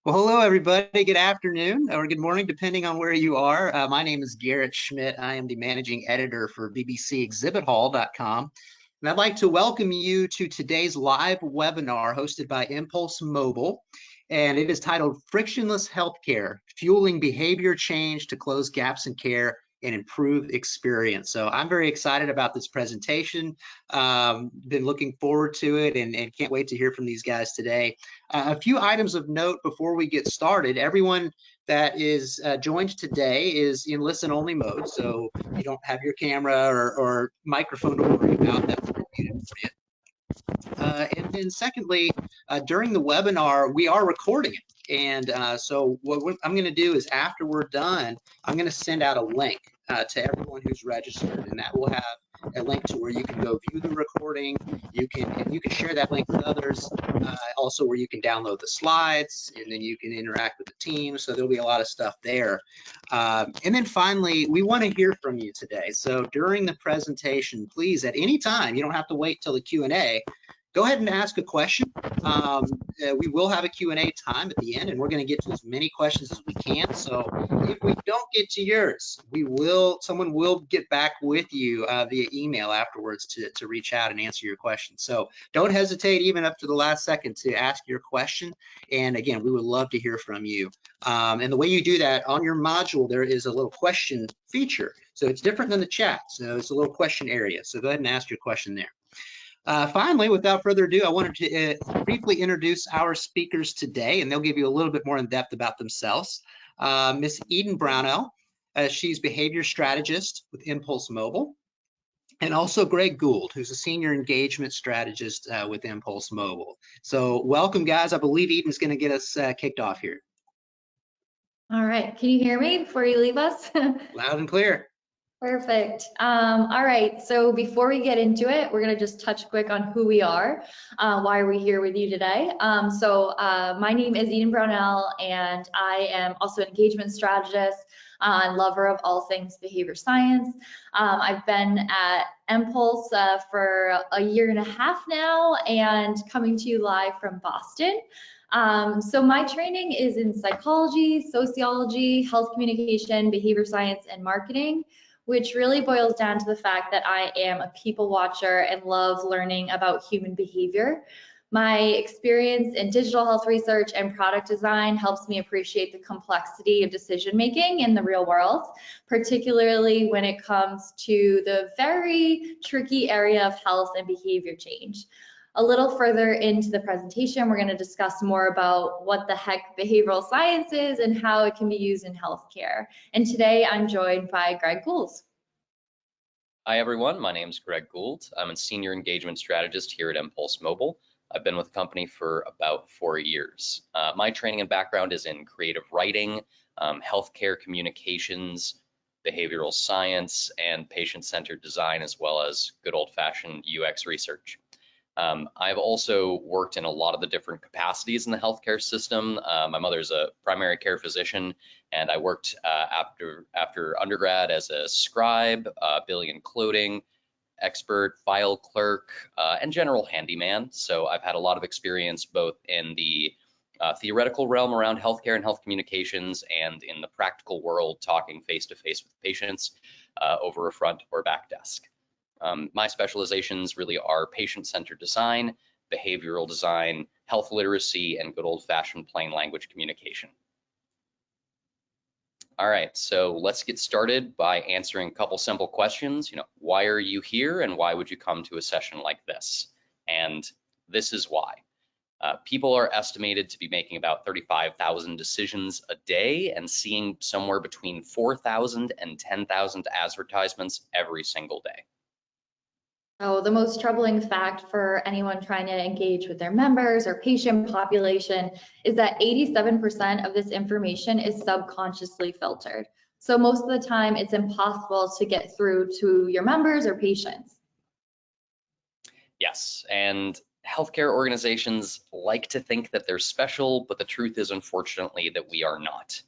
Well, hello, everybody. Good afternoon or good morning, depending on where you are. My name is Garrett Schmidt. I am the managing editor for bbcexhibithall.com. And I'd like to welcome you to today's live webinar hosted by mPulse Mobile. And it is titled Frictionless Healthcare, Fueling Behavior Change to Close Gaps in Care and Improve Experience. So I'm very excited about this presentation. Been looking forward to it and can't wait to hear from these guys today. A few items of note before we get started. Everyone that is joined today is in listen-only mode, so you don't have your camera or microphone to worry about. That's muted for you. And then secondly, during the webinar, we are recording it. And so what I'm going to do is after we're done, I'm going to send out a link to everyone who's registered, and that will have a link to where you can go view the recording. You can share that link with others, also where you can download the slides, and then you can interact with the team. So there'll be a lot of stuff there. And then finally, we want to hear from you today. So during the presentation, please, at any time, you don't have to wait till the Q&A. Go ahead and ask a question. We will have a Q&A time at the end, and we're going to get to as many questions as we can. So if we don't get to yours, someone will get back with you via email afterwards to reach out and answer your question. So don't hesitate even up to the last second to ask your question. And again, we would love to hear from you. And the way you do that, on your module, there is a little question feature. So it's different than the chat. So it's a little question area. So go ahead and ask your question there. Finally, without further ado, I wanted to briefly introduce our speakers today, and they'll give you a little bit more in depth about themselves. Miss Eden Brownell, she's behavior strategist with mPulse Mobile, and also Greg Gould, who's a senior engagement strategist with mPulse Mobile. So welcome, guys. I believe Eden's going to get us kicked off here. All right, can you hear me before you leave us? Loud and clear. Perfect. All right, so before we get into it, we're gonna just touch quick on who we are. Why are we here with you today? My name is Eden Brownell, and I am also an engagement strategist and lover of all things behavior science. I've been at mPulse for a year and a half now, and coming to you live from Boston. So my training is in psychology, sociology, health communication, behavior science, and marketing, which really boils down to the fact that I am a people watcher and love learning about human behavior. My experience in digital health research and product design helps me appreciate the complexity of decision making in the real world, particularly when it comes to the very tricky area of health and behavior change. A little further into the presentation, we're going to discuss more about what the heck behavioral science is and how it can be used in healthcare. And today I'm joined by Greg Gould. Hi everyone, my name is Greg Gould. I'm a senior engagement strategist here at mPulse Mobile. I've been with the company for about 4 years. My training and background is in creative writing, healthcare communications, behavioral science, and patient-centered design, as well as good old-fashioned UX research. I've also worked in a lot of the different capacities in the healthcare system. My mother's a primary care physician, and I worked after undergrad as a scribe, billing and coding expert, file clerk, and general handyman. So I've had a lot of experience both in the theoretical realm around healthcare and health communications, and in the practical world, talking face-to-face with patients over a front or back desk. My specializations really are patient-centered design, behavioral design, health literacy, and good old-fashioned plain language communication. All right, so let's get started by answering a couple simple questions. Why are you here, and why would you come to a session like this? And this is why. People are estimated to be making about 35,000 decisions a day and seeing somewhere between 4,000 and 10,000 advertisements every single day. So the most troubling fact for anyone trying to engage with their members or patient population is that 87% of this information is subconsciously filtered. So most of the time it's impossible to get through to your members or patients. Yes, and healthcare organizations like to think that they're special, but the truth is unfortunately that we are not.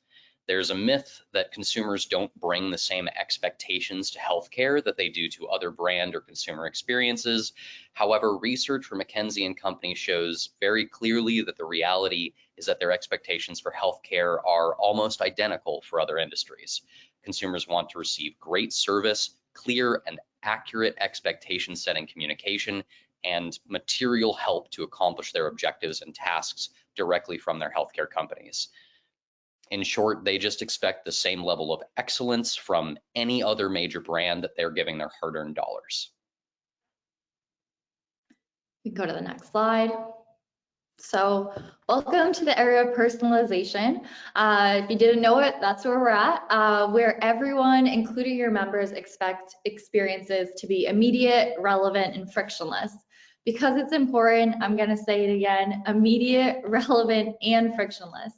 There's a myth that consumers don't bring the same expectations to healthcare that they do to other brand or consumer experiences. However, research from McKinsey & Company shows very clearly that the reality is that their expectations for healthcare are almost identical for other industries. Consumers want to receive great service, clear and accurate expectation setting communication, and material help to accomplish their objectives and tasks directly from their healthcare companies. In short, they just expect the same level of excellence from any other major brand that they're giving their hard-earned dollars. We can go to the next slide. So welcome to the area of personalization. If you didn't know it, that's where we're at, where everyone, including your members, expect experiences to be immediate, relevant, and frictionless. Because it's important, I'm going to say it again, immediate, relevant, and frictionless.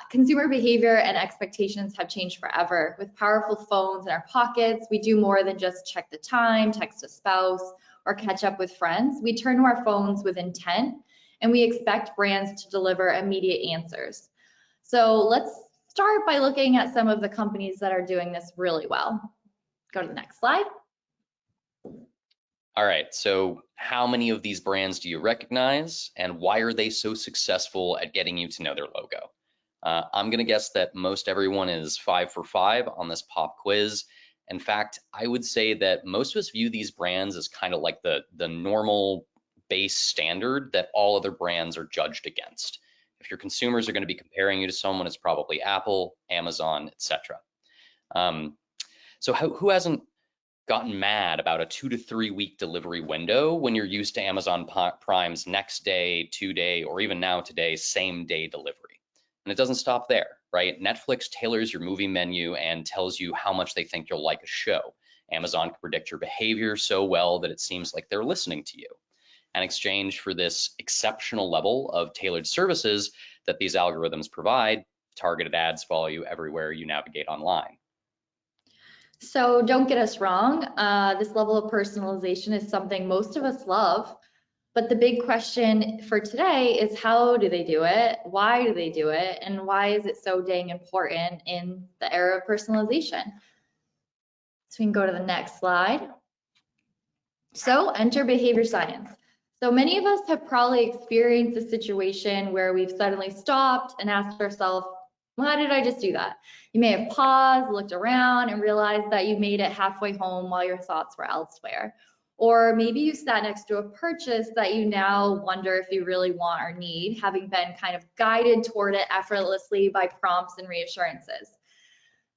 Consumer behavior and expectations have changed forever. With powerful phones in our pockets, we do more than just check the time, text a spouse, or catch up with friends. We turn to our phones with intent, and we expect brands to deliver immediate answers. So let's start by looking at some of the companies that are doing this really well. Go to the next slide. All right, so how many of these brands do you recognize, and why are they so successful at getting you to know their logo? I'm gonna guess that most everyone is 5 for 5 on this pop quiz. In fact, I would say that most of us view these brands as kind of like the normal base standard that all other brands are judged against. If your consumers are gonna be comparing you to someone, it's probably Apple, Amazon, etc. So who hasn't gotten mad about a 2 to 3 week delivery window when you're used to Amazon Prime's next day, 2-day, or even now today, same day delivery? And it doesn't stop there, right? Netflix tailors your movie menu and tells you how much they think you'll like a show. Amazon can predict your behavior so well that it seems like they're listening to you. In exchange for this exceptional level of tailored services that these algorithms provide, targeted ads follow you everywhere you navigate online. So don't get us wrong, this level of personalization is something most of us love, but the big question for today is how do they do it, why do they do it, and why is it so dang important in the era of personalization? So we can go to the next slide. So enter behavior science. So many of us have probably experienced a situation where we've suddenly stopped and asked ourselves, why did I just do that? You may have paused, looked around, and realized that you made it halfway home while your thoughts were elsewhere. Or maybe you sat next to a purchase that you now wonder if you really want or need, having been kind of guided toward it effortlessly by prompts and reassurances.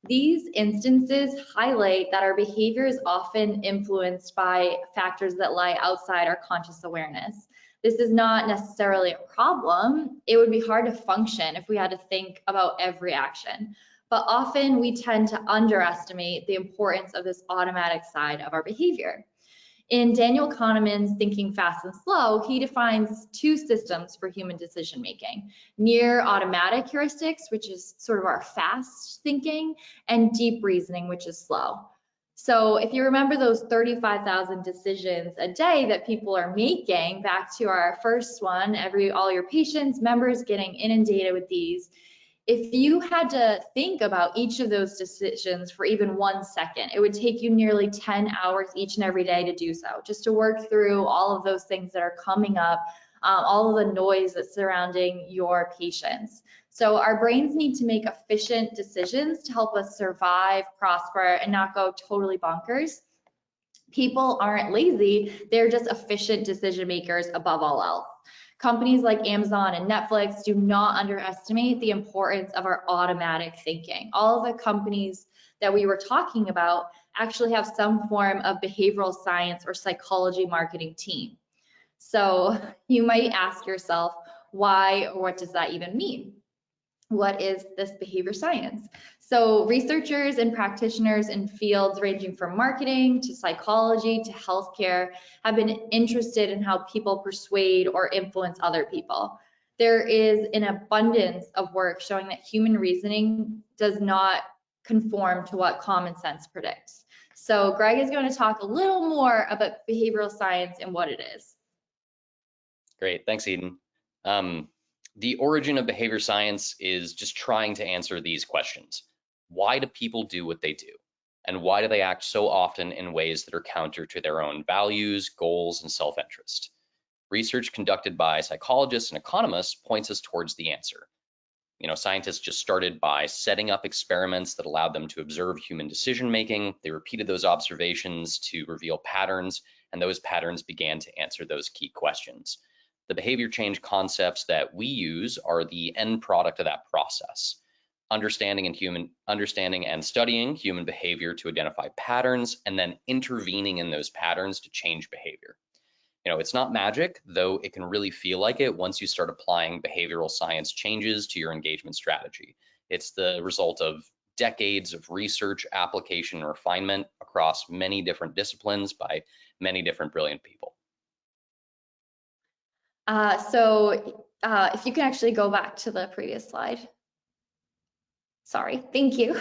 These instances highlight that our behavior is often influenced by factors that lie outside our conscious awareness. This is not necessarily a problem. It would be hard to function if we had to think about every action. But often we tend to underestimate the importance of this automatic side of our behavior. In Daniel Kahneman's Thinking Fast and Slow, he defines 2 systems for human decision making: near automatic heuristics, which is sort of our fast thinking, and deep reasoning, which is slow. So if you remember those 35,000 decisions a day that people are making, back to our first one, all your patients, members getting inundated with these, if you had to think about each of those decisions for even 1 second, it would take you nearly 10 hours each and every day to do so, just to work through all of those things that are coming up, all of the noise that's surrounding your patients. So our brains need to make efficient decisions to help us survive, prosper, and not go totally bonkers. People aren't lazy, they're just efficient decision makers above all else. Companies like Amazon and Netflix do not underestimate the importance of our automatic thinking. All of the companies that we were talking about actually have some form of behavioral science or psychology marketing team. So you might ask yourself, why or what does that even mean? What is this behavior science? So researchers and practitioners in fields ranging from marketing to psychology to healthcare have been interested in how people persuade or influence other people. There is an abundance of work showing that human reasoning does not conform to what common sense predicts. So Greg is going to talk a little more about behavioral science and what it is. Great, thanks, Eden. The origin of behavior science is just trying to answer these questions. Why do people do what they do? And why do they act so often in ways that are counter to their own values, goals, and self-interest? Research conducted by psychologists and economists points us towards the answer. Scientists just started by setting up experiments that allowed them to observe human decision making. They repeated those observations to reveal patterns, and those patterns began to answer those key questions. The behavior change concepts that we use are the end product of that process. Understanding and studying human behavior to identify patterns, and then intervening in those patterns to change behavior. It's not magic, though it can really feel like it once you start applying behavioral science changes to your engagement strategy. It's the result of decades of research, application, and refinement across many different disciplines by many different brilliant people. If you can actually go back to the previous slide. Sorry, thank you.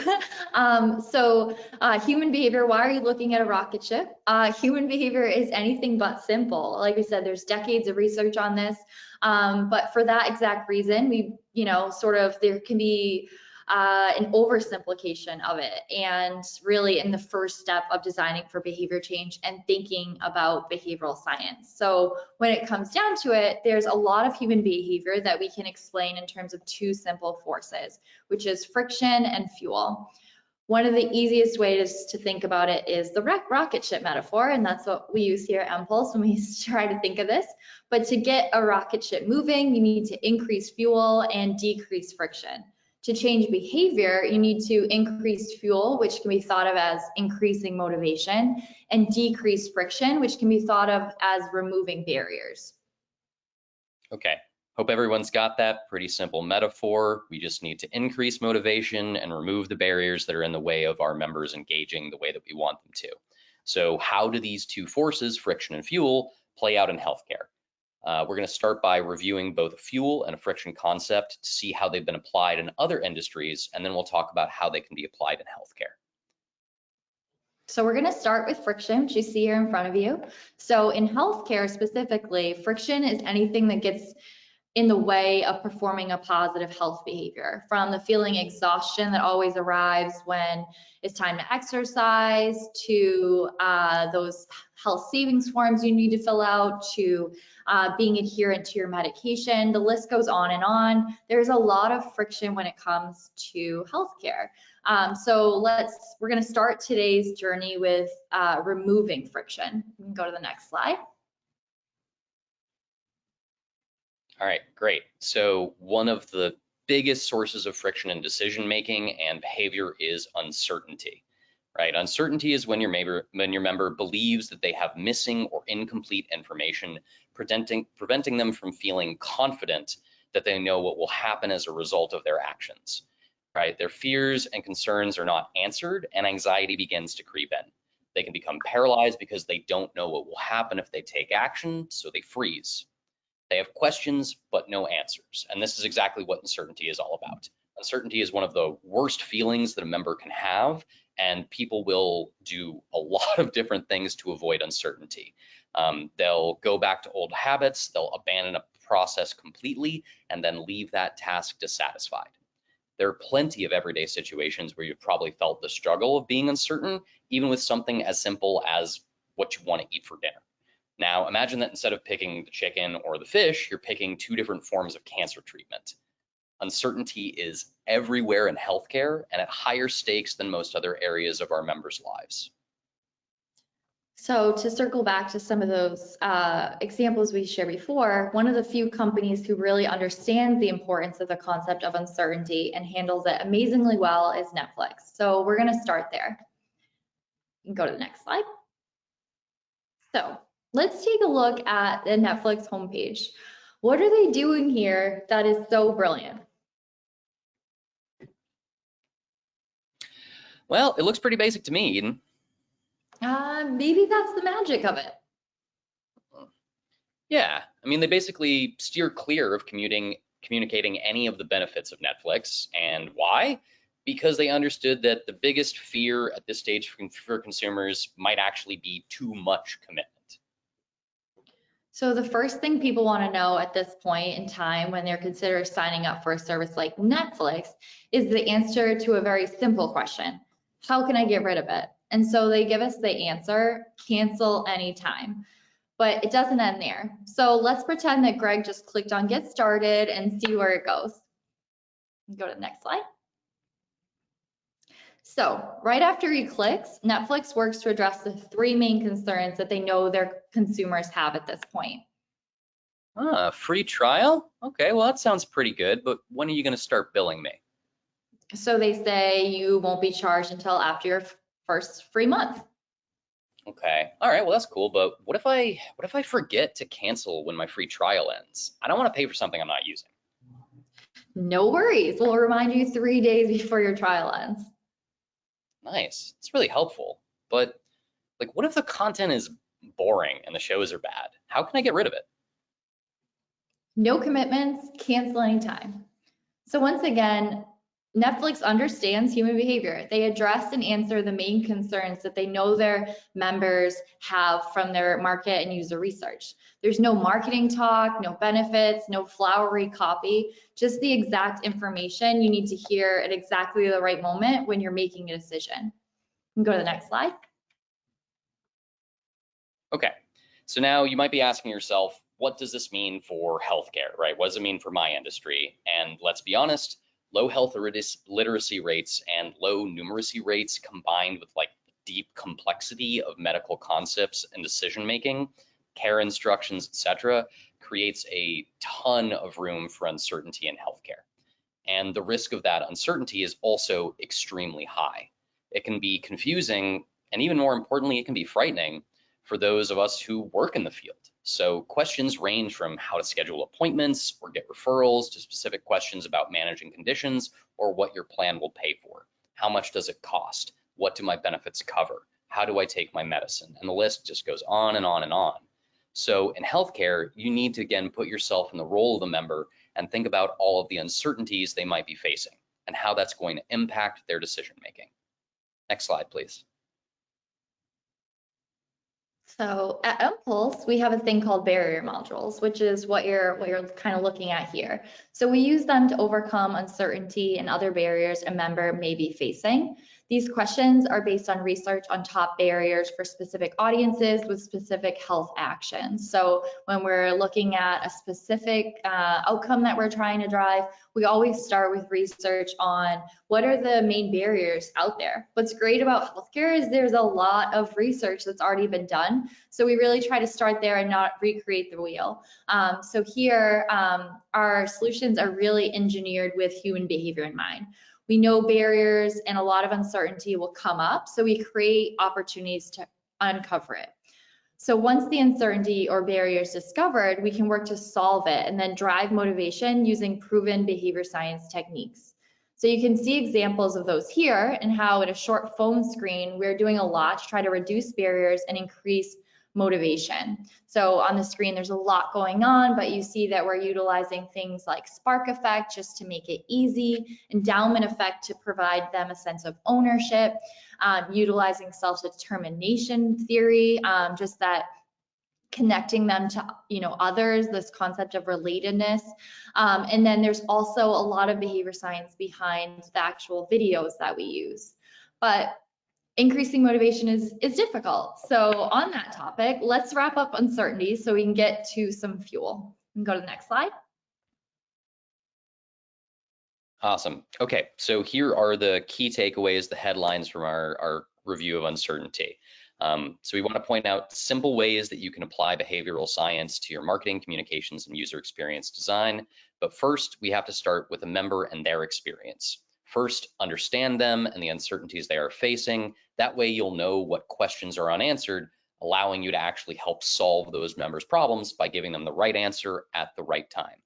Human behavior, why are you looking at a rocket ship? Human behavior is anything but simple. Like we said, there's decades of research on this, but for that exact reason, there can be an oversimplification of it, and really in the first step of designing for behavior change and thinking about behavioral science. So when it comes down to it, there's a lot of human behavior that we can explain in terms of two simple forces, which is friction and fuel. One of the easiest ways to think about it is the rocket ship metaphor, and that's what we use here at mPulse when we try to think of this. But to get a rocket ship moving, you need to increase fuel and decrease friction. To change behavior, you need to increase fuel, which can be thought of as increasing motivation, and decrease friction, which can be thought of as removing barriers. Okay, hope everyone's got that pretty simple metaphor. We just need to increase motivation and remove the barriers that are in the way of our members engaging the way that we want them to. So how do these two forces, friction and fuel, play out in healthcare? We're going to start by reviewing both a fuel and a friction concept to see how they've been applied in other industries, and then we'll talk about how they can be applied in healthcare. So we're going to start with friction, which you see here in front of you. So in healthcare specifically, friction is anything that gets in the way of performing a positive health behavior, from the feeling exhaustion that always arrives when it's time to exercise, to those health savings forms you need to fill out, to being adherent to your medication. The list goes on and on. There's a lot of friction when it comes to healthcare. We're going to start today's journey with removing friction. You can go to the next slide. All right, great. So one of the biggest sources of friction in decision making and behavior is uncertainty, right? Uncertainty is when your member believes that they have missing or incomplete information, preventing them from feeling confident that they know what will happen as a result of their actions, right? Their fears and concerns are not answered, and anxiety begins to creep in. They can become paralyzed because they don't know what will happen if they take action, so they freeze. They have questions, but no answers. And this is exactly what uncertainty is all about. Uncertainty is one of the worst feelings that a member can have, and people will do a lot of different things to avoid uncertainty. They'll go back to old habits, they'll abandon a process completely, and then leave that task dissatisfied. There are plenty of everyday situations where you've probably felt the struggle of being uncertain, even with something as simple as what you want to eat for dinner. Now, imagine that instead of picking the chicken or the fish, you're picking two different forms of cancer treatment. Uncertainty is everywhere in healthcare and at higher stakes than most other areas of our members' lives. So to circle back to some of those examples we shared before, one of the few companies who really understands the importance of the concept of uncertainty and handles it amazingly well is Netflix. So we're going to start there. You can go to the next slide. So let's take a look at the Netflix homepage. What are they doing here that is so brilliant? Well, it looks pretty basic to me, Eden. Maybe that's the magic of it. Yeah, I mean, they basically steer clear of communicating any of the benefits of Netflix. And why? Because they understood that the biggest fear at this stage for consumers might actually be too much commitment. So the first thing people want to know at this point in time when they're considering signing up for a service like Netflix is the answer to a very simple question. How can I get rid of it? And so they give us the answer, cancel anytime. But it doesn't end there. So let's pretend that Greg just clicked on get started and see where it goes. Go to the next slide. So right after he clicks, Netflix works to address the three main concerns that they know their consumers have at this point. Free trial? Okay, well, that sounds pretty good, but when are you going to start billing me? So they say you won't be charged until after your first free month. Okay, all right, well, that's cool, but what if I forget to cancel when my free trial ends? I don't want to pay for something I'm not using. No worries, we'll remind you 3 days before your trial ends. Nice, it's really helpful, but like, what if the content is boring and the shows are bad? How can I get rid of it? No commitments, cancel anytime. So once again, Netflix understands human behavior. They address and answer the main concerns that they know their members have from their market and user research. There's no marketing talk, no benefits, no flowery copy, just the exact information you need to hear at exactly the right moment when you're making a decision. You can go to the next slide. Okay, so now you might be asking yourself, what does this mean for healthcare, right? What does it mean for my industry? And let's be honest, low health literacy rates and low numeracy rates combined with like deep complexity of medical concepts and decision making, care instructions, etc., creates a ton of room for uncertainty in healthcare. And the risk of that uncertainty is also extremely high. It can be confusing, and even more importantly, it can be frightening for those of us who work in the field. So questions range from how to schedule appointments or get referrals to specific questions about managing conditions or what your plan will pay for. How much does it cost? What do my benefits cover? How do I take my medicine? And the list just goes on and on and on. So in healthcare, you need to, again, put yourself in the role of the member and think about all of the uncertainties they might be facing and how that's going to impact their decision making. Next slide, please. So at mPulse, we have a thing called barrier modules, which is what you're kind of looking at here. So we use them to overcome uncertainty and other barriers a member may be facing. These questions are based on research on top barriers for specific audiences with specific health actions. So when we're looking at a specific outcome that we're trying to drive, we always start with research on what are the main barriers out there. What's great about healthcare is there's a lot of research that's already been done. So we really try to start there and not recreate the wheel. So here, our solutions are really engineered with human behavior in mind. We know barriers and a lot of uncertainty will come up, so we create opportunities to uncover it. So once the uncertainty or barrier is discovered, we can work to solve it and then drive motivation using proven behavior science techniques. So you can see examples of those here and how at a short phone screen, we're doing a lot to try to reduce barriers and increase motivation. So on the screen, there's a lot going on, but you see that we're utilizing things like spark effect just to make it easy, endowment effect to provide them a sense of ownership, utilizing self-determination theory, just that connecting them to others, this concept of relatedness. And then there's also a lot of behavior science behind the actual videos that we use. But increasing motivation is difficult. So on that topic, let's wrap up uncertainty so we can get to some fuel. And go to the next slide. Awesome. Okay, so here are the key takeaways, the headlines from our review of uncertainty. So we want to point out simple ways that you can apply behavioral science to your marketing, communications, and user experience design. But first, we have to start with a member and their experience. First, understand them and the uncertainties they are facing. That way you'll know what questions are unanswered, allowing you to actually help solve those members' problems by giving them the right answer at the right time.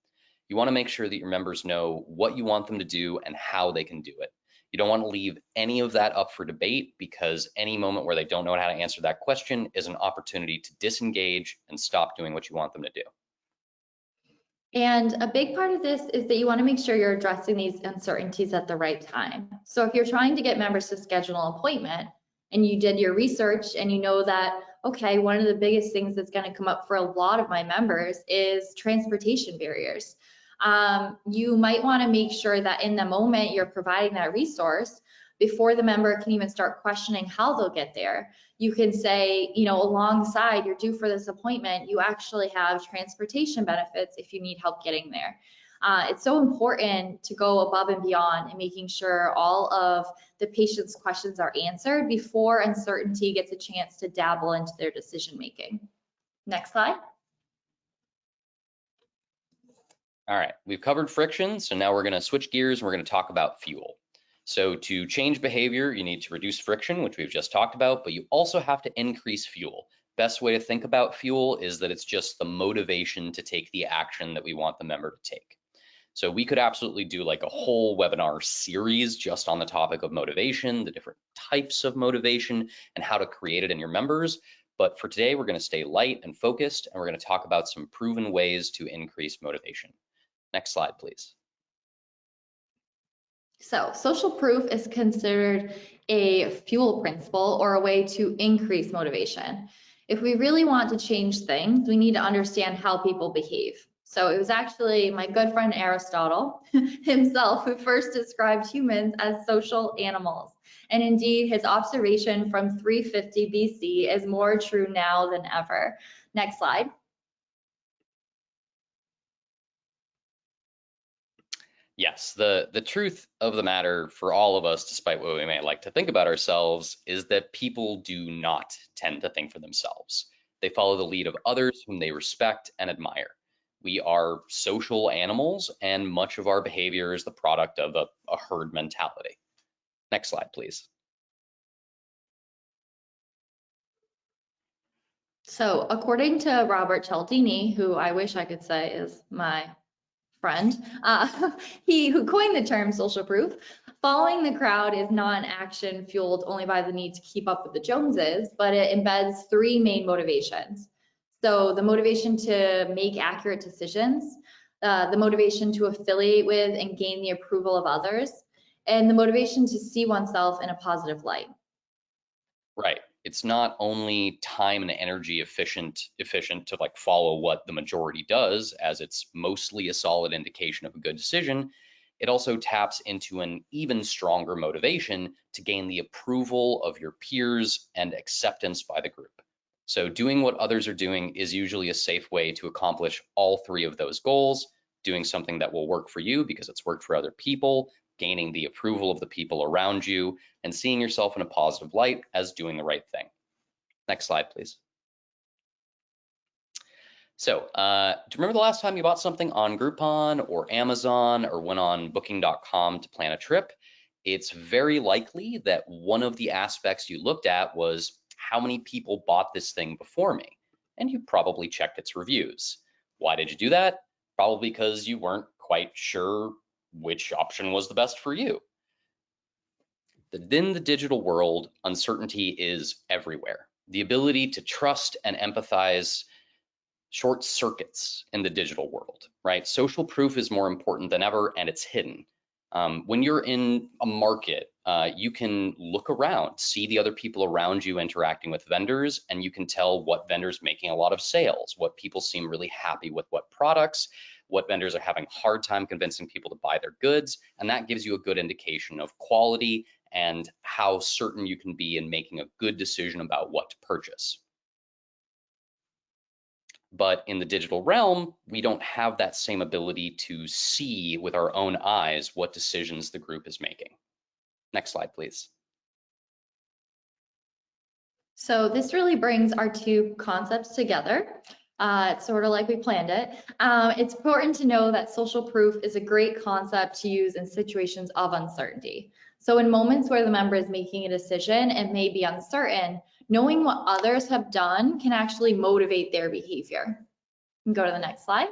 You want to make sure that your members know what you want them to do and how they can do it. You don't want to leave any of that up for debate, because any moment where they don't know how to answer that question is an opportunity to disengage and stop doing what you want them to do. And a big part of this is that you want to make sure you're addressing these uncertainties at the right time. So if you're trying to get members to schedule an appointment and you did your research and you know that, okay, one of the biggest things that's going to come up for a lot of my members is transportation barriers. You might want to make sure that in the moment you're providing that resource, before the member can even start questioning how they'll get there, you can say, you know, alongside you're due for this appointment, you actually have transportation benefits if you need help getting there. It's so important to go above and beyond and making sure all of the patient's questions are answered before uncertainty gets a chance to dabble into their decision making. Next slide. All right, we've covered friction, so now we're going to switch gears and we're going to talk about fuel. So to change behavior, you need to reduce friction, which we've just talked about, but you also have to increase fuel. Best way to think about fuel is that it's just the motivation to take the action that we want the member to take. So we could absolutely do like a whole webinar series just on the topic of motivation, the different types of motivation, and how to create it in your members. But for today, we're going to stay light and focused, and we're going to talk about some proven ways to increase motivation. Next slide, please. So social proof is considered a fuel principle or a way to increase motivation. If we really want to change things, we need to understand how people behave. So it was actually my good friend Aristotle himself who first described humans as social animals. And indeed, his observation from 350 BC is more true now than ever. Next slide. Yes, the truth of the matter for all of us, despite what we may like to think about ourselves, is that people do not tend to think for themselves. They follow the lead of others whom they respect and admire. We are social animals, and much of our behavior is the product of a herd mentality. Next slide, please. So according to Robert Cialdini, who I wish I could say is my friend, he who coined the term social proof, following the crowd is not an action fueled only by the need to keep up with the Joneses, but it embeds three main motivations. So the motivation to make accurate decisions, the motivation to affiliate with and gain the approval of others, and the motivation to see oneself in a positive light. Right. It's not only time and energy efficient to like follow what the majority does, as it's mostly a solid indication of a good decision. It also taps into an even stronger motivation to gain the approval of your peers and acceptance by the group. So doing what others are doing is usually a safe way to accomplish all three of those goals, doing something that will work for you because it's worked for other people, gaining the approval of the people around you, and seeing yourself in a positive light as doing the right thing. Next slide, please. So, do you remember the last time you bought something on Groupon or Amazon or went on booking.com to plan a trip? It's very likely that one of the aspects you looked at was how many people bought this thing before me, and you probably checked its reviews. Why did you do that? Probably because you weren't quite sure which option was the best for you. In the digital world, uncertainty is everywhere. The ability to trust and empathize short circuits in the digital world, right? Social proof is more important than ever, and it's hidden. When you're in a market, you can look around, see the other people around you interacting with vendors, and you can tell what vendors making a lot of sales, what people seem really happy with what products, what vendors are having a hard time convincing people to buy their goods, and that gives you a good indication of quality and how certain you can be in making a good decision about what to purchase. But in the digital realm, we don't have that same ability to see with our own eyes what decisions the group is making. Next slide, please. So this really brings our two concepts together. It's sort of like we planned it. It's important to know that social proof is a great concept to use in situations of uncertainty. So in moments where the member is making a decision and may be uncertain, knowing what others have done can actually motivate their behavior. You can go to the next slide.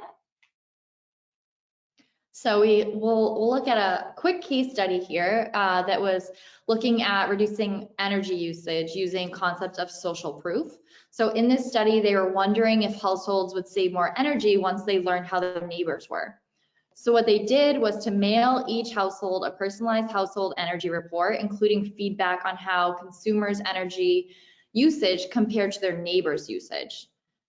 So we'll look at a quick case study here that was looking at reducing energy usage using concepts of social proof. So in this study, they were wondering if households would save more energy once they learned how their neighbors were. So what they did was to mail each household a personalized household energy report, including feedback on how consumers' energy usage compared to their neighbor's usage.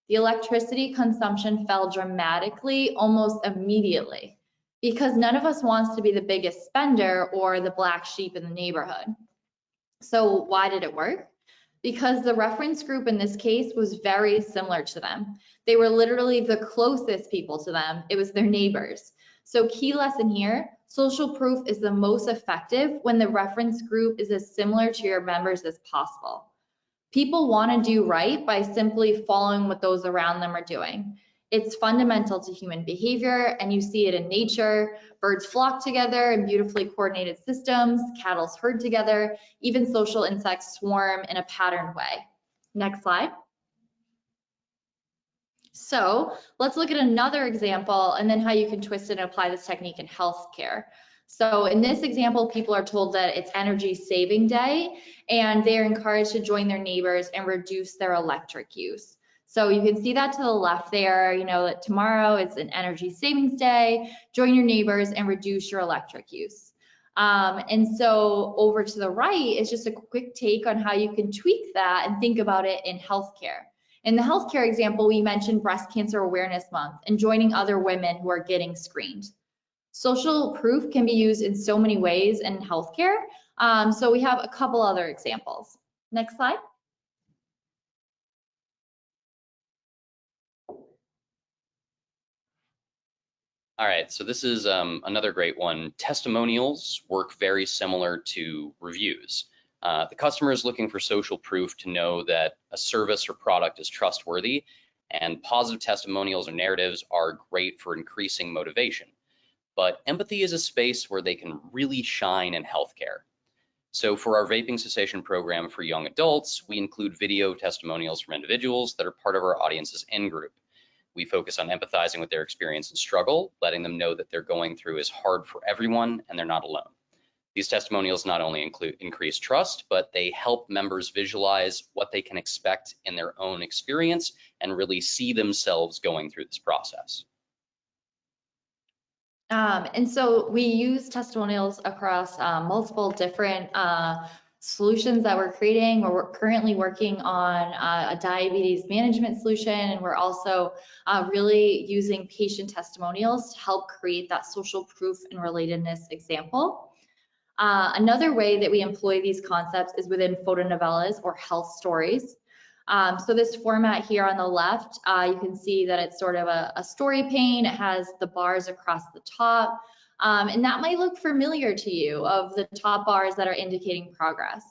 The electricity consumption fell dramatically almost immediately because none of us wants to be the biggest spender or the black sheep in the neighborhood. So why did it work? Because the reference group in this case was very similar to them. They were literally the closest people to them. It was their neighbors. So key lesson here, social proof is the most effective when the reference group is as similar to your members as possible. People want to do right by simply following what those around them are doing. It's fundamental to human behavior, and you see it in nature. Birds flock together in beautifully coordinated systems, cattle herd together, even social insects swarm in a patterned way. Next slide. So let's look at another example and then how you can twist it and apply this technique in healthcare. So in this example, people are told that it's energy saving day and they're encouraged to join their neighbors and reduce their electric use. So you can see that to the left there, you know, that tomorrow it's an energy savings day, join your neighbors and reduce your electric use. And so over to the right is just a quick take on how you can tweak that and think about it in healthcare. In the healthcare example, we mentioned Breast Cancer Awareness Month and joining other women who are getting screened. Social proof can be used in so many ways in healthcare. So we have a couple other examples. Next slide. All right, so this is another great one. Testimonials work very similar to reviews. The customer is looking for social proof to know that a service or product is trustworthy, and positive testimonials or narratives are great for increasing motivation. But empathy is a space where they can really shine in healthcare. So for our vaping cessation program for young adults, we include video testimonials from individuals that are part of our audience's in-group. We focus on empathizing with their experience and struggle, letting them know that they're going through is hard for everyone and they're not alone. These testimonials not only increase trust, but they help members visualize what they can expect in their own experience and really see themselves going through this process. And so we use testimonials across multiple different solutions that we're creating. We're currently working on a diabetes management solution, and we're also really using patient testimonials to help create that social proof and relatedness example. Another way that we employ these concepts is within photonovellas or health stories. So this format here on the left, you can see that it's sort of a story pane. It has the bars across the top. And that might look familiar to you, of the top bars that are indicating progress.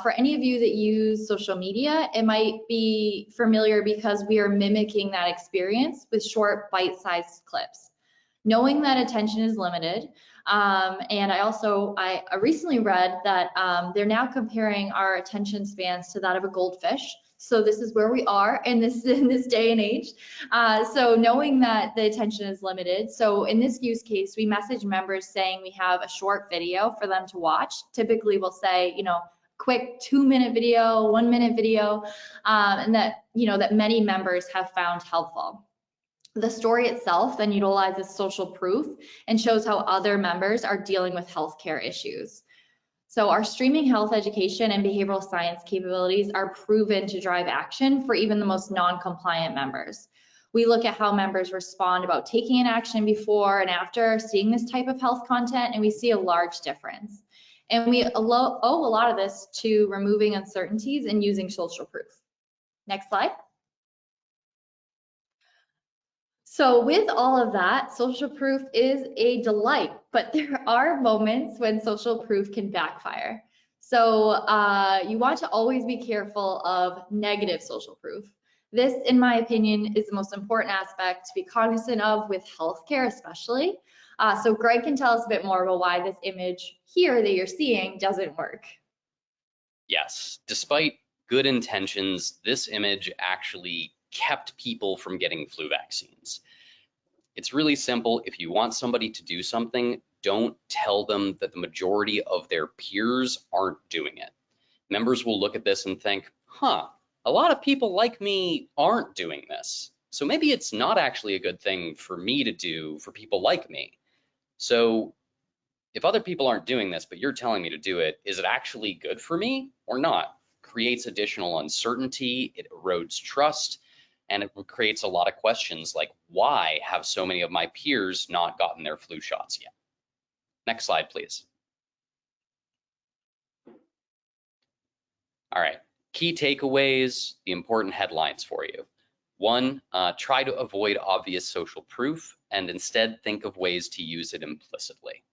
For any of you that use social media, it might be familiar because we are mimicking that experience with short bite-sized clips. Knowing that attention is limited, and I recently read that they're now comparing our attention spans to that of a goldfish. So this is where we are in this day and age. So knowing that the attention is limited, so in this use case, we message members saying we have a short video for them to watch. Typically, we'll say, you know, quick 2-minute video, 1-minute video, and that, you know, that many members have found helpful. The story itself then utilizes social proof and shows how other members are dealing with healthcare issues. So our streaming health education and behavioral science capabilities are proven to drive action for even the most non-compliant members. We look at how members respond about taking an action before and after seeing this type of health content, and we see a large difference. And we owe a lot of this to removing uncertainties and using social proof. Next slide. So with all of that, social proof is a delight, but there are moments when social proof can backfire. So you want to always be careful of negative social proof. This, in my opinion, is the most important aspect to be cognizant of with healthcare especially. So Greg can tell us a bit more about why this image here that you're seeing doesn't work. Yes, despite good intentions, this image actually kept people from getting flu vaccines. It's really simple. If you want somebody to do something, don't tell them that the majority of their peers aren't doing it. Members will look at this and think, huh, a lot of people like me aren't doing this. So maybe it's not actually a good thing for me to do for people like me. So if other people aren't doing this, but you're telling me to do it, is it actually good for me or not? creates additional uncertainty, it erodes trust, and it creates a lot of questions like, why have so many of my peers not gotten their flu shots yet? Next slide, please. All right, key takeaways, the important headlines for you. One, try to avoid obvious social proof and instead think of ways to use it implicitly.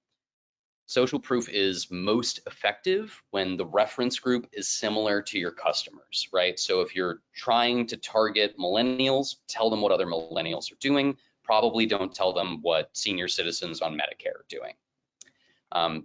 Social proof is most effective when the reference group is similar to your customers, right? So if you're trying to target millennials, tell them what other millennials are doing. Probably don't tell them what senior citizens on Medicare are doing.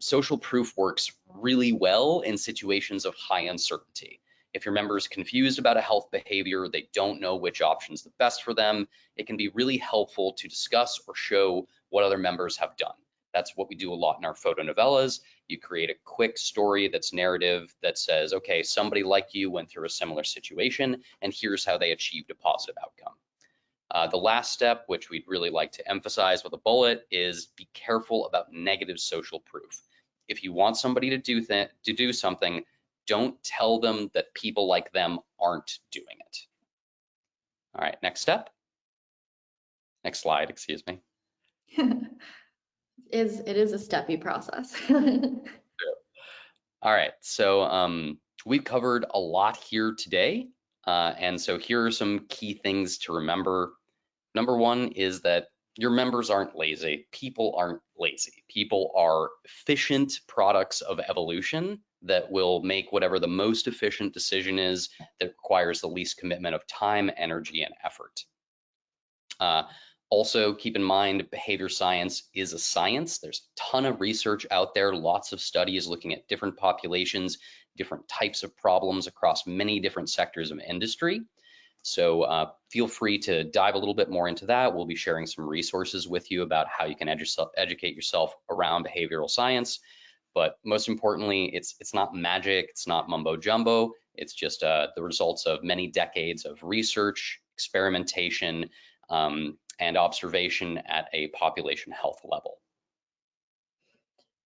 Social proof works really well in situations of high uncertainty. If your member is confused about a health behavior, they don't know which option is the best for them, it can be really helpful to discuss or show what other members have done. That's what we do a lot in our photo novellas. You create a quick story that's narrative that says, okay, somebody like you went through a similar situation, and here's how they achieved a positive outcome. The last step, which we'd really like to emphasize with a bullet, is be careful about negative social proof. If you want somebody to do something, don't tell them that people like them aren't doing it. All right, next step. Next slide, excuse me. It is a steppy process. All right, so we've covered a lot here today. And so here are some key things to remember. Number one is that your members aren't lazy. People aren't lazy. People are efficient products of evolution that will make whatever the most efficient decision is that requires the least commitment of time, energy, and effort. Also, keep in mind, behavior science is a science. There's a ton of research out there, lots of studies looking at different populations, different types of problems across many different sectors of industry. So feel free to dive a little bit more into that. We'll be sharing some resources with you about how you can educate yourself around behavioral science. But most importantly, it's not magic, it's not mumbo jumbo. It's just the results of many decades of research, experimentation, and observation at a population health level.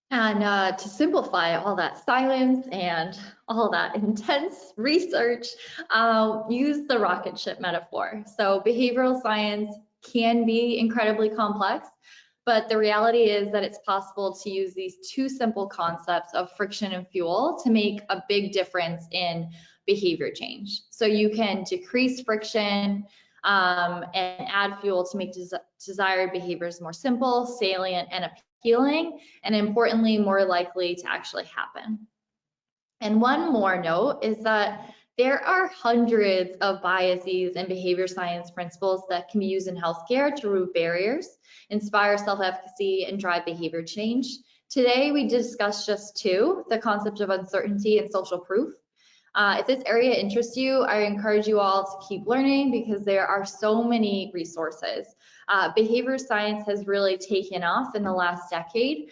And to simplify all that science and all that intense research, use the rocket ship metaphor. So behavioral science can be incredibly complex, but the reality is that it's possible to use these two simple concepts of friction and fuel to make a big difference in behavior change. So you can decrease friction and add fuel to make desired behaviors more simple, salient, and appealing, and importantly, more likely to actually happen. And one more note is that there are hundreds of biases and behavior science principles that can be used in healthcare to remove barriers, inspire self-efficacy, and drive behavior change. Today, we discussed just two, the concept of uncertainty and social proof. If this area interests you, I encourage you all to keep learning because there are so many resources. Behavior science has really taken off in the last decade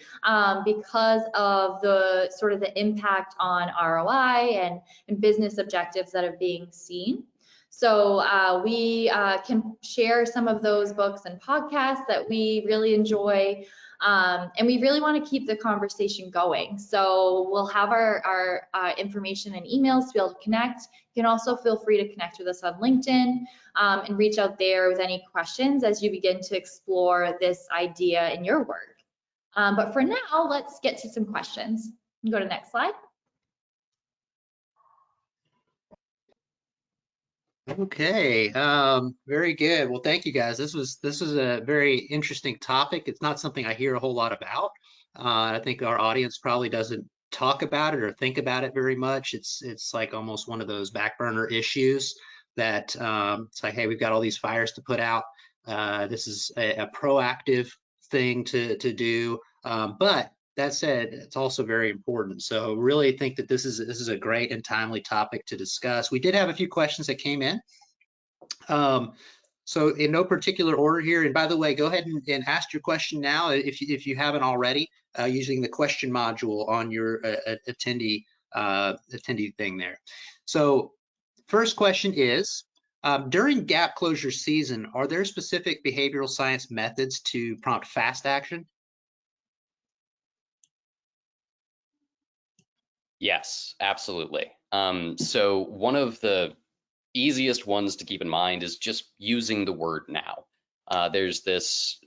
because of the sort of the impact on ROI and business objectives that are being seen. So we can share some of those books and podcasts that we really enjoy. And we really want to keep the conversation going. So we'll have our information and emails to be able to connect. You can also feel free to connect with us on LinkedIn and reach out there with any questions as you begin to explore this idea in your work. But for now, let's get to some questions. Go to the next slide. Okay, very good. Well, thank you guys. This was a very interesting topic. It's not something I hear a whole lot about. I think our audience probably doesn't talk about it or think about it very much. It's like almost one of those back burner issues that it's like, hey, we've got all these fires to put out. This is a proactive thing to do, but that said, it's also very important. So really think that this is a great and timely topic to discuss. We did have a few questions that came in. So in no particular order here, and by the way, go ahead and ask your question now if you haven't already, using the question module on your attendee thing there. So first question is, during gap closure season, are there specific behavioral science methods to prompt fast action? Yes, absolutely. So one of the easiest ones to keep in mind is just using the word now. There's this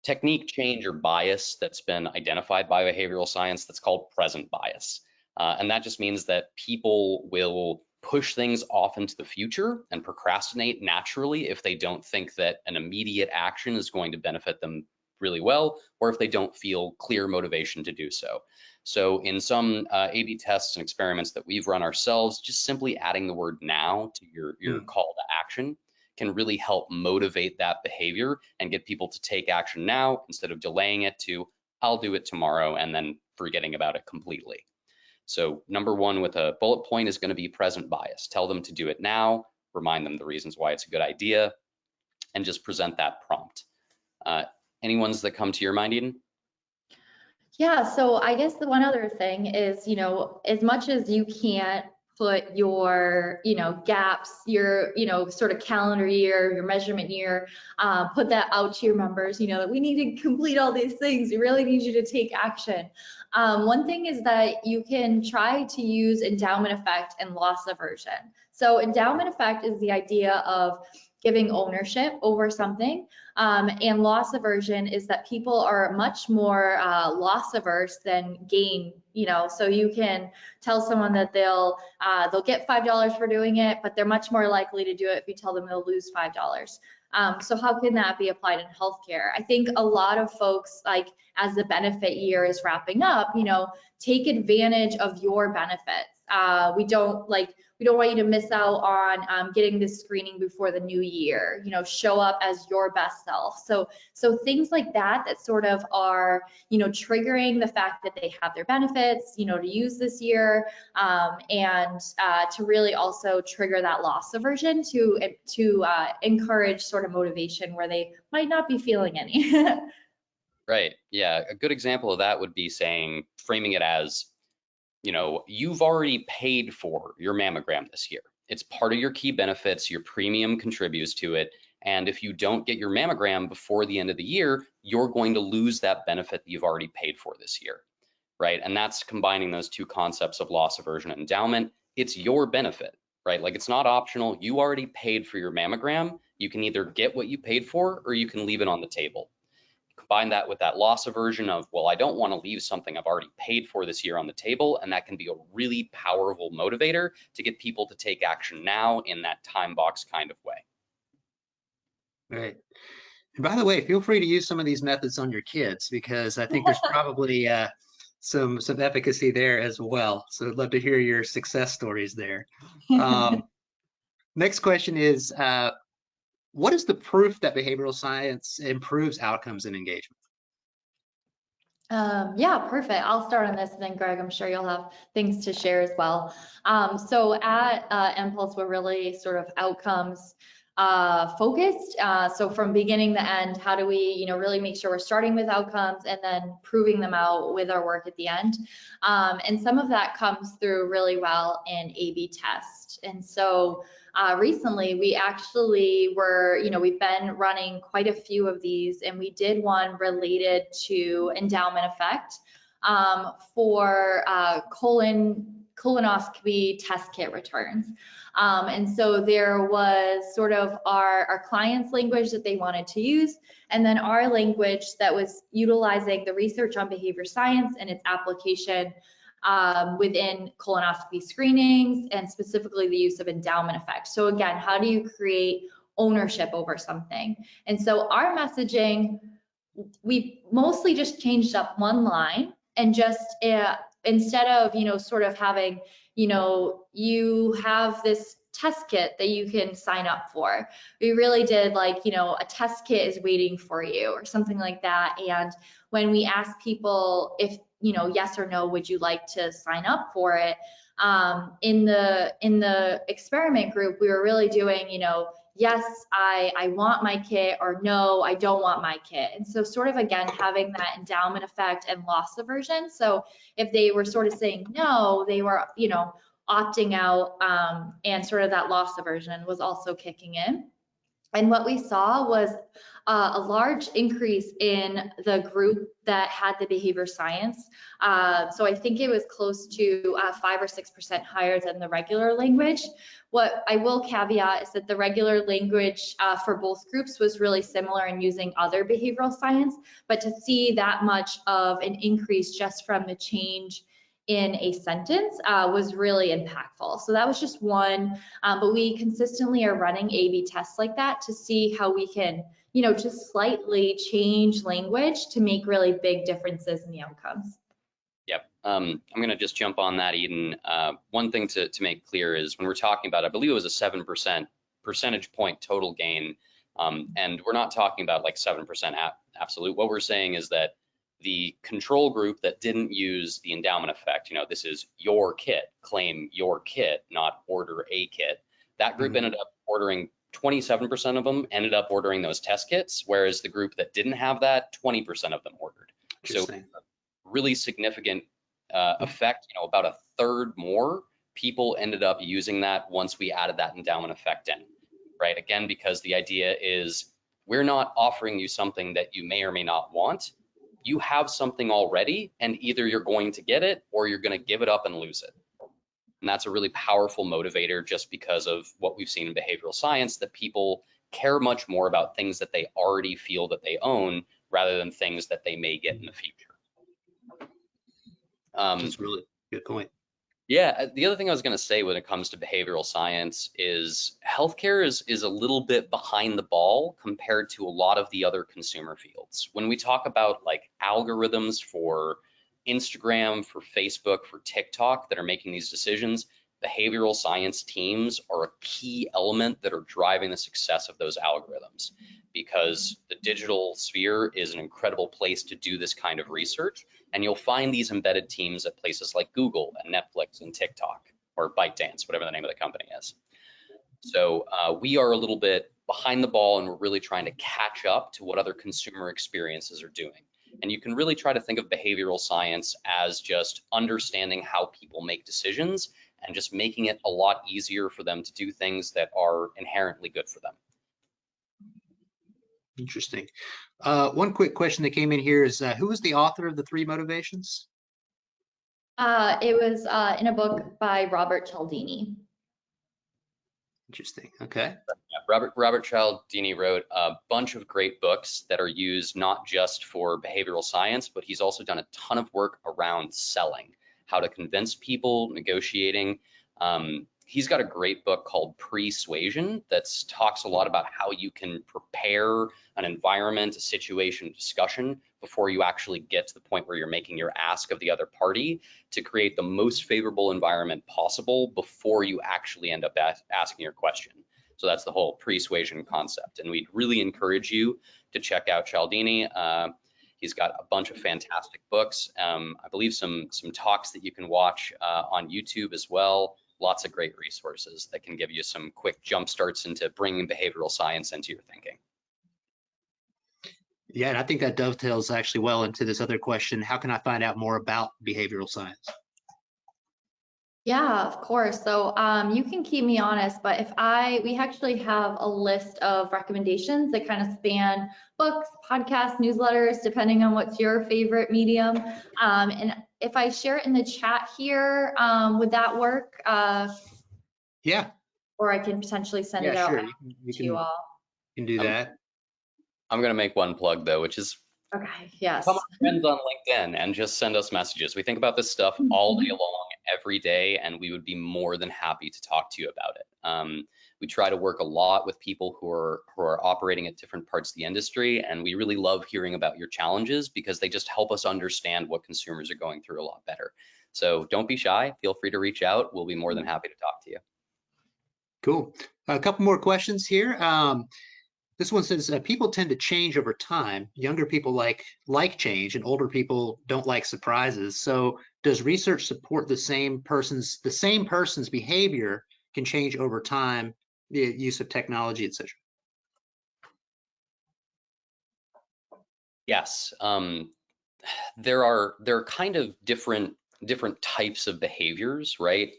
technique change or bias that's been identified by behavioral science that's called present bias. And that just means that people will push things off into the future and procrastinate naturally if they don't think that an immediate action is going to benefit them really well, or if they don't feel clear motivation to do so. So in some A/B tests and experiments that we've run ourselves, just simply adding the word now to your call to action can really help motivate that behavior and get people to take action now instead of delaying it to I'll do it tomorrow and then forgetting about it completely. So number one with a bullet point is going to be present bias. Tell them to do it now, remind them the reasons why it's a good idea, and just present that prompt. Any ones that come to your mind, Eden? Yeah, so I guess the one other thing is, as much as you can't put your, gaps, your, sort of calendar year, your measurement year, put that out to your members, that we need to complete all these things. We really need you to take action. One thing is that you can try to use endowment effect and loss aversion. So endowment effect is the idea of giving ownership over something. And loss aversion is that people are much more loss averse than gain. So you can tell someone that they'll get $5 for doing it, but they're much more likely to do it if you tell them they'll lose $5. So how can that be applied in healthcare? I think a lot of folks, like as the benefit year is wrapping up, take advantage of your benefits. We don't want you to miss out on getting this screening before the new year. Show up as your best self. So things like that sort of are, triggering the fact that they have their benefits, to use this year, and to really also trigger that loss aversion to encourage sort of motivation where they might not be feeling any. Right. Yeah. A good example of that would be framing it as, you've already paid for your mammogram this year. It's part of your key benefits. Your premium contributes to it. And if you don't get your mammogram before the end of the year, you're going to lose that benefit that you've already paid for this year, right? And that's combining those two concepts of loss aversion and endowment. It's your benefit, right? Like it's not optional. You already paid for your mammogram. You can either get what you paid for or you can leave it on the table. Combine that with that loss aversion of, well, I don't want to leave something I've already paid for this year on the table, and that can be a really powerful motivator to get people to take action now in that time box kind of way. Right. And by the way, feel free to use some of these methods on your kids, because I think there's probably some efficacy there as well. So I'd love to hear your success stories there. Next question is, what is the proof that behavioral science improves outcomes and engagement? Yeah, perfect. I'll start on this, and then Greg, I'm sure you'll have things to share as well. So at mPulse, we're really sort of outcomes focused. So from beginning to end, how do we, really make sure we're starting with outcomes and then proving them out with our work at the end. And some of that comes through really well in A/B test. And so recently we actually we've been running quite a few of these, and we did one related to endowment effect for colonoscopy test kit returns. And so there was sort of our client's language that they wanted to use, and then our language that was utilizing the research on behavior science and its application within colonoscopy screenings, and specifically the use of endowment effect. So again, how do you create ownership over something? And so our messaging, we mostly just changed up one line, and just instead of, sort of having, you have this test kit that you can sign up for, we really did like, a test kit is waiting for you or something like that. And when we asked people if, yes or no, would you like to sign up for it? In the experiment group, we were really doing, yes, I want my kit, or no, I don't want my kit. And so sort of, again, having that endowment effect and loss aversion. So if they were sort of saying no, they were, opting out, and sort of that loss aversion was also kicking in. And what we saw was a large increase in the group that had the behavior science. So I think it was close to 5 or 6% higher than the regular language. What I will caveat is that the regular language for both groups was really similar in using other behavioral science, but to see that much of an increase just from the change in a sentence was really impactful. So that was just one, but we consistently are running A/B tests like that to see how we can, just slightly change language to make really big differences in the outcomes. Yep. I'm going to just jump on that, Eden. One thing to make clear is when we're talking about, I believe it was a 7% percentage point total gain, and we're not talking about like 7% absolute. What we're saying is that the control group that didn't use the endowment effect, this is your kit, claim your kit, not order a kit. That group ended up ordering 27% of them ended up ordering those test kits, whereas the group that didn't have that, 20% of them ordered. So really significant effect, about a third more people ended up using that once we added that endowment effect in, right? Again, because the idea is we're not offering you something that you may or may not want. You have something already, and either you're going to get it or you're going to give it up and lose it. And that's a really powerful motivator just because of what we've seen in behavioral science, that people care much more about things that they already feel that they own rather than things that they may get in the future. That's really good point. Yeah, the other thing I was going to say when it comes to behavioral science is healthcare is a little bit behind the ball compared to a lot of the other consumer fields. When we talk about like algorithms for Instagram, for Facebook, for TikTok that are making these decisions, behavioral science teams are a key element that are driving the success of those algorithms, because the digital sphere is an incredible place to do this kind of research. And you'll find these embedded teams at places like Google and Netflix and TikTok, or ByteDance, whatever the name of the company is. So we are a little bit behind the ball, and we're really trying to catch up to what other consumer experiences are doing. And you can really try to think of behavioral science as just understanding how people make decisions and just making it a lot easier for them to do things that are inherently good for them. Interesting. One quick question that came in here is, who was the author of the 3 motivations? It was in a book by Robert Cialdini. Interesting. Okay. Robert Cialdini wrote a bunch of great books that are used not just for behavioral science, but he's also done a ton of work around selling, how to convince people, negotiating. He's got a great book called Persuasion that talks a lot about how you can prepare an environment, a situation, a discussion before you actually get to the point where you're making your ask of the other party, to create the most favorable environment possible before you actually end up asking your question. So that's the whole persuasion concept. And we'd really encourage you to check out Cialdini. He's got a bunch of fantastic books. I believe some talks that you can watch on YouTube as well. Lots of great resources that can give you some quick jump starts into bringing behavioral science into your thinking. Yeah, and I think that dovetails actually well into this other question. How can I find out more about behavioral science? Yeah, of course. So you can keep me honest, but we actually have a list of recommendations that kind of span books, podcasts, newsletters, depending on what's your favorite medium. And if I share it in the chat here, would that work? Yeah. Or I can potentially send it out sure. to you all. You can do that. I'm going to make one plug though, which is okay. Yes. Become our friends on LinkedIn and just send us messages. We think about this stuff all day long, every day, and we would be more than happy to talk to you about it. We try to work a lot with people who are operating at different parts of the industry, and we really love hearing about your challenges because they just help us understand what consumers are going through a lot better. So don't be shy. Feel free to reach out. We'll be more than happy to talk to you. Cool. A couple more questions here. This one says, people tend to change over time. Younger people like change, and older people don't like surprises. So does research support the same person's behavior can change over time, the use of technology, etc.? Yes. There are kind of different types of behaviors, right?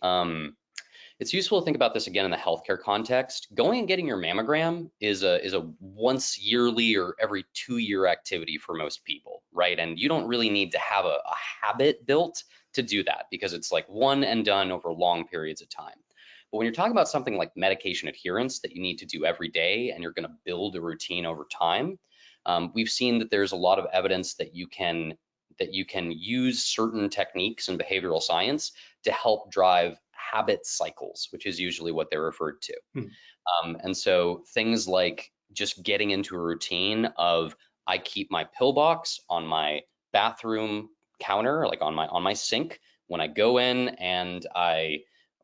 It's useful to think about this again in the healthcare context. Going and getting your mammogram is a once yearly or every 2-year activity for most people, right? And you don't really need to have a habit built to do that because it's like one and done over long periods of time. But when you're talking about something like medication adherence that you need to do every day and you're going to build a routine over time, we've seen that there's a lot of evidence that you can use certain techniques in behavioral science to help drive habit cycles, which is usually what they're referred to. And so things like just getting into a routine of I keep my pill box on my bathroom counter, like on my sink. When I go in and I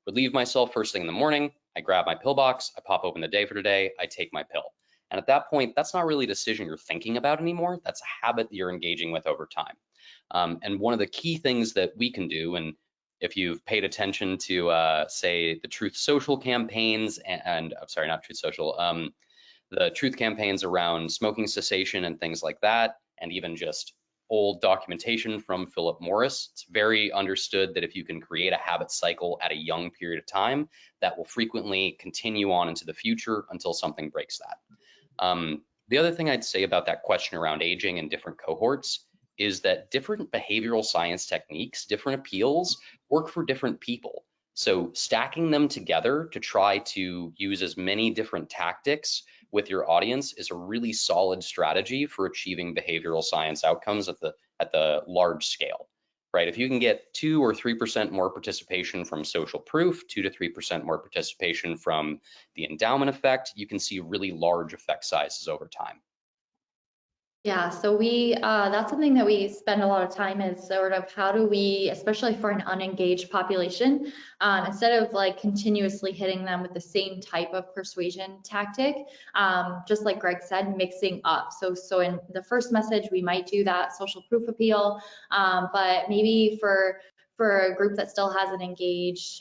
relieve myself first thing in the morning, I grab my pill box, I pop open the day for today, I take my pill. And at that point, that's not really a decision you're thinking about anymore. That's a habit that you're engaging with over time. And one of the key things that we can do, and if you've paid attention to, say, the Truth Social campaigns, and I'm sorry, not Truth Social, the truth campaigns around smoking cessation and things like that, and even just old documentation from Philip Morris, it's very understood that if you can create a habit cycle at a young period of time, that will frequently continue on into the future until something breaks that. The other thing I'd say about that question around aging and different cohorts is that different behavioral science techniques, different appeals, work for different people. So stacking them together to try to use as many different tactics with your audience is a really solid strategy for achieving behavioral science outcomes at the large scale, right? If you can get 2 or 3% more participation from social proof, 2 to 3% more participation from the endowment effect, you can see really large effect sizes over time. Yeah, so that's something that we spend a lot of time is sort of how do we, especially for an unengaged population, instead of like continuously hitting them with the same type of persuasion tactic, just like Greg said, mixing up. So in the first message, we might do that social proof appeal, but maybe for a group that still hasn't engaged,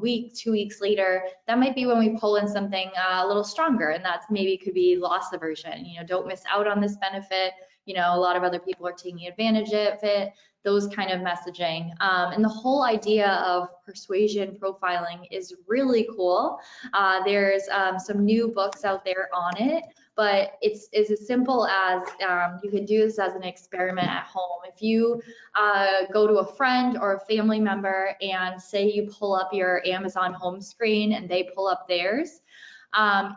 week, 2 weeks later, that might be when we pull in something a little stronger, and that's maybe could be loss aversion. Don't miss out on this benefit. A lot of other people are taking advantage of it, those kind of messaging. And the whole idea of persuasion profiling is really cool. There's some new books out there on it, but it's as simple as you can do this as an experiment at home. If you go to a friend or a family member and say you pull up your Amazon home screen and they pull up theirs,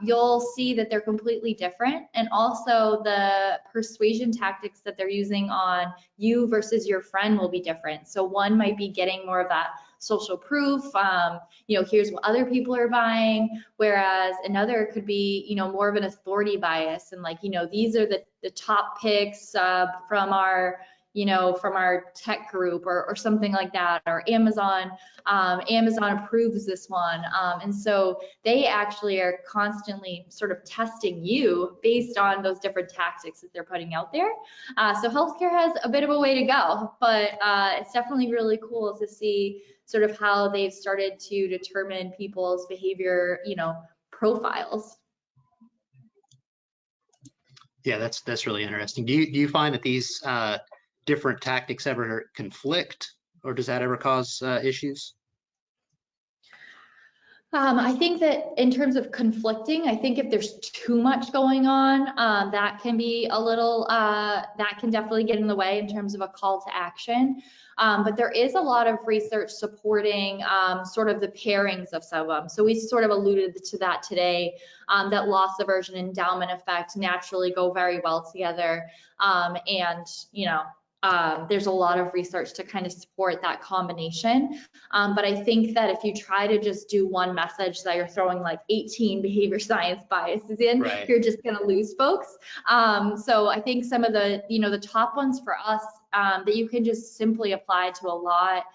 you'll see that they're completely different, and also the persuasion tactics that they're using on you versus your friend will be different. So one might be getting more of that social proof, here's what other people are buying, whereas another could be, more of an authority bias, and these are the top picks from our tech group or something like that, or Amazon approves this one. And so they actually are constantly sort of testing you based on those different tactics that they're putting out there. So healthcare has a bit of a way to go, but it's definitely really cool to see sort of how they've started to determine people's behavior, profiles. Yeah, that's really interesting. Do you find that these different tactics ever conflict, or does that ever cause issues? I think that in terms of conflicting, I think if there's too much going on, that can be a little, that can definitely get in the way in terms of a call to action. But there is a lot of research supporting sort of the pairings of some of them. So we sort of alluded to that today, that loss aversion and endowment effect naturally go very well together. There's a lot of research to kind of support that combination. But I think that if you try to just do one message that you're throwing like 18 behavior science biases in, right, you're just going to lose folks. So I think some of the, the top ones for us that you can just simply apply to a lot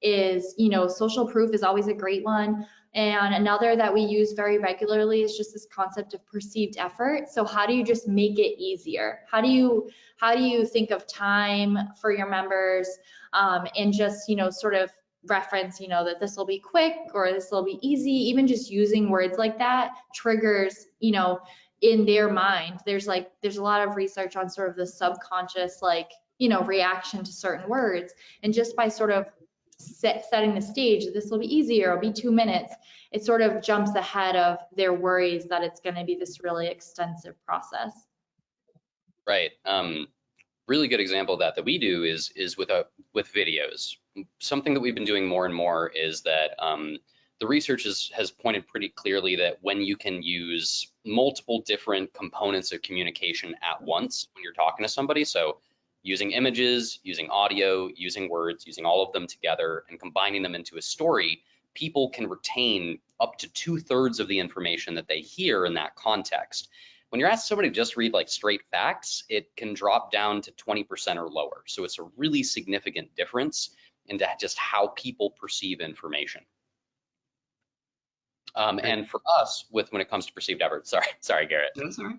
is, social proof is always a great one. And another that we use very regularly is just this concept of perceived effort. So how do you just make it easier? How do you think of time for your members and just, sort of reference, that this will be quick or this will be easy. Even just using words like that triggers, in their mind. There's a lot of research on sort of the subconscious, reaction to certain words. And just by sort of setting the stage, this will be easier, it'll be 2 minutes, it sort of jumps ahead of their worries that it's going to be this really extensive process. Right. Really good example of that we do is with videos. Something that we've been doing more and more is that the research has pointed pretty clearly that when you can use multiple different components of communication at once when you're talking to somebody, so using images, using audio, using words, using all of them together and combining them into a story, people can retain up to 2/3 of the information that they hear in that context. When you're asking somebody to just read like straight facts, it can drop down to 20% or lower. So it's a really significant difference into just how people perceive information. And for us, when it comes to perceived effort, sorry, Garrett. That's all right.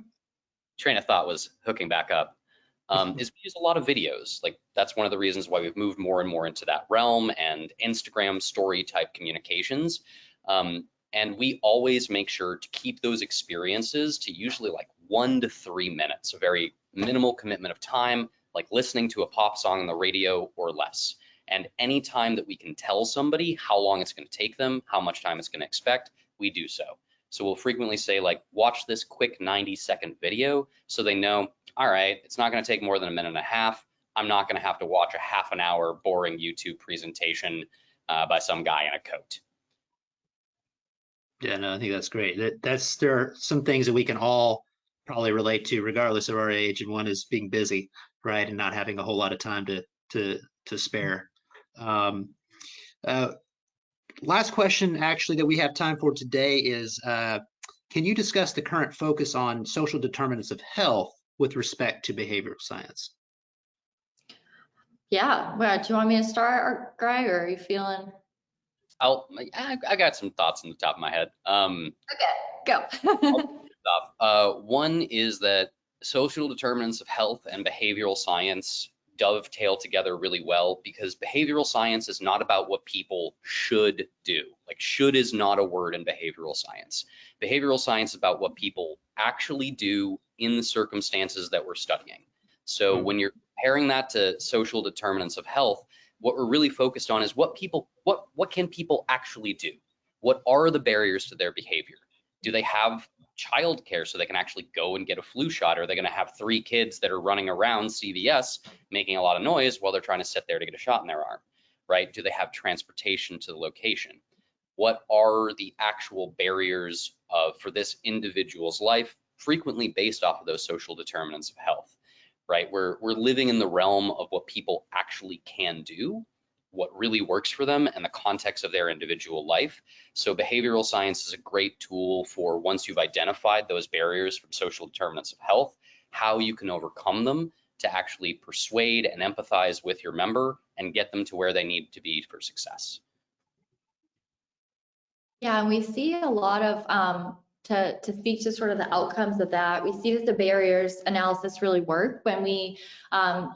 Train of thought was hooking back up. Is we use a lot of videos. Like that's one of the reasons why we've moved more and more into that realm and Instagram story type communications. And we always make sure to keep those experiences to usually like 1 to 3 minutes, a very minimal commitment of time, like listening to a pop song on the radio or less. And any time that we can tell somebody how long it's going to take them, how much time it's going to expect, we do so. So we'll frequently say like, watch this quick 90-second video so they know, all right, it's not going to take more than 1.5 minutes. I'm not going to have to watch a half an hour boring YouTube presentation by some guy in a coat. Yeah, no, I think that's great. There are some things that we can all probably relate to regardless of our age, and one is being busy, right, and not having a whole lot of time to spare. Last question actually that we have time for today is, can you discuss the current focus on social determinants of health with respect to behavioral science? Yeah, well, do you want me to start, Greg, or are you feeling? I got some thoughts on the top of my head. Okay, go. One is that social determinants of health and behavioral science dovetail together really well because behavioral science is not about what people should do. Like should is not a word in behavioral science. Behavioral science is about what people actually do in the circumstances that we're studying. So when you're comparing that to social determinants of health, what we're really focused on is what can people actually do? What are the barriers to their behavior? Do they have childcare so they can actually go and get a flu shot? Or are they going to have 3 kids that are running around CVS making a lot of noise while they're trying to sit there to get a shot in their arm, right? Do they have transportation to the location? What are the actual barriers for this individual's life, frequently based off of those social determinants of health? Right, we're living in the realm of what people actually can do, what really works for them, and the context of their individual life. So behavioral science is a great tool for once you've identified those barriers from social determinants of health, how you can overcome them to actually persuade and empathize with your member and get them to where they need to be for success. Yeah, and we see a lot of to speak to sort of the outcomes of that, we see that the barriers analysis really work when we,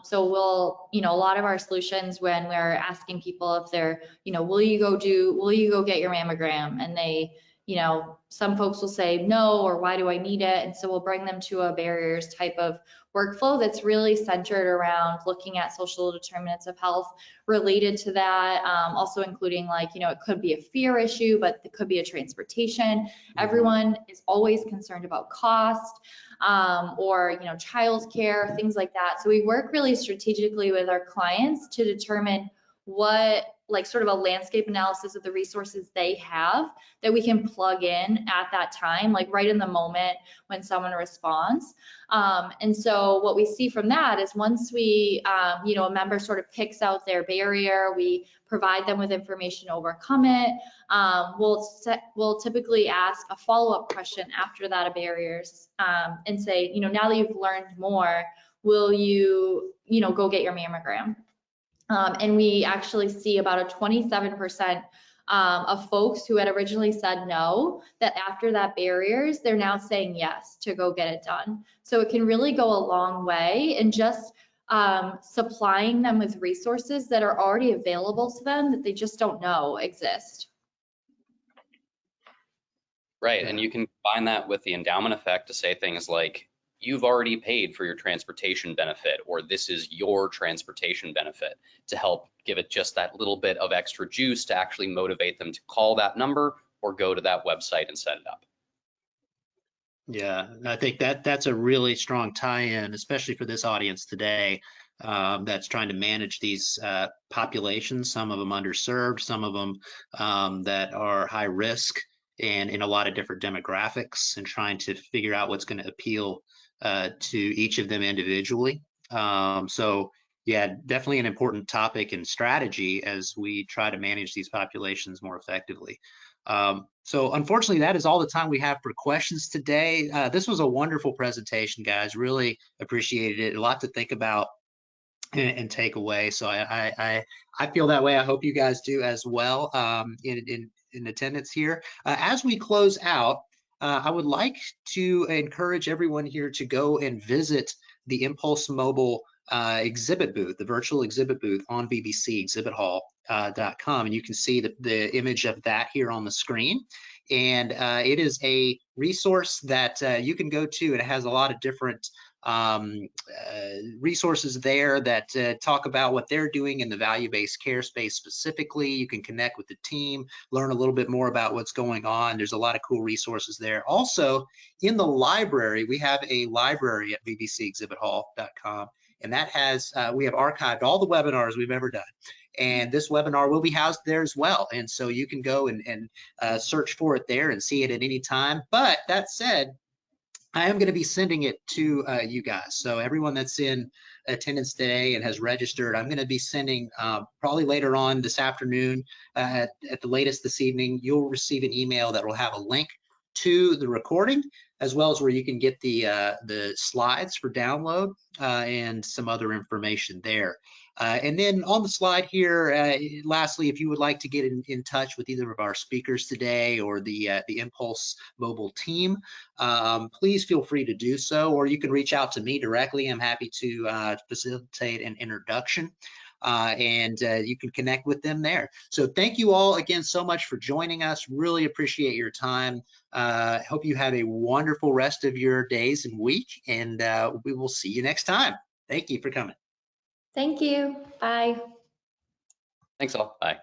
so we'll, a lot of our solutions when we're asking people if they're, will you go get your mammogram? And they, some folks will say no, or why do I need it? And so we'll bring them to a barriers type of workflow that's really centered around looking at social determinants of health related to that, also including like, it could be a fear issue, but it could be a transportation. Everyone is always concerned about cost or, childcare, things like that. So we work really strategically with our clients to determine what, like sort of a landscape analysis of the resources they have that we can plug in at that time, like right in the moment when someone responds. And so what we see from that is once we, a member sort of picks out their barrier, we provide them with information to overcome it. We'll typically ask a follow-up question after that of barriers and say, now that you've learned more, will you, go get your mammogram? And we actually see about a 27% of folks who had originally said no, that after that barriers, they're now saying yes to go get it done. So it can really go a long way in just supplying them with resources that are already available to them that they just don't know exist. Right, and you can combine that with the endowment effect to say things like, you've already paid for your transportation benefit, or this is your transportation benefit, to help give it just that little bit of extra juice to actually motivate them to call that number or go to that website and set it up. Yeah, I think that's a really strong tie-in, especially for this audience today, that's trying to manage these populations, some of them underserved, some of them that are high risk and in a lot of different demographics, and trying to figure out what's going to appeal to each of them individually. So yeah, definitely an important topic and strategy as we try to manage these populations more effectively. So unfortunately, that is all the time we have for questions today. This was a wonderful presentation, guys. Really appreciated it. A lot to think about and take away. So I feel that way. I hope you guys do as well in attendance here. As we close out, I would like to encourage everyone here to go and visit the mPulse Mobile exhibit booth, the virtual exhibit booth on bbcexhibithall.com, and you can see the image of that here on the screen. And it is a resource that you can go to, and it has a lot of different resources there that talk about what they're doing in the value-based care space specifically. You can connect with the team, learn a little bit more about what's going on. There's a lot of cool resources there. Also, in the library, we have a library at bbcexhibithall.com, and that has, we have archived all the webinars we've ever done. And this webinar will be housed there as well. And so you can go and search for it there and see it at any time. But that said, I am going to be sending it to you guys. So everyone that's in attendance today and has registered, I'm going to be sending probably later on this afternoon, at the latest this evening, you'll receive an email that will have a link to the recording, as well as where you can get the slides for download and some other information there. And then on the slide here, lastly, if you would like to get in touch with either of our speakers today or the mPulse mobile team, please feel free to do so, or you can reach out to me directly. I'm happy to facilitate an introduction. And you can connect with them there. So thank you all again so much for joining us. Really appreciate your time. Hope you have a wonderful rest of your days and week, and we will see you next time. Thank you for coming. Thank you. Bye. Thanks all. Bye.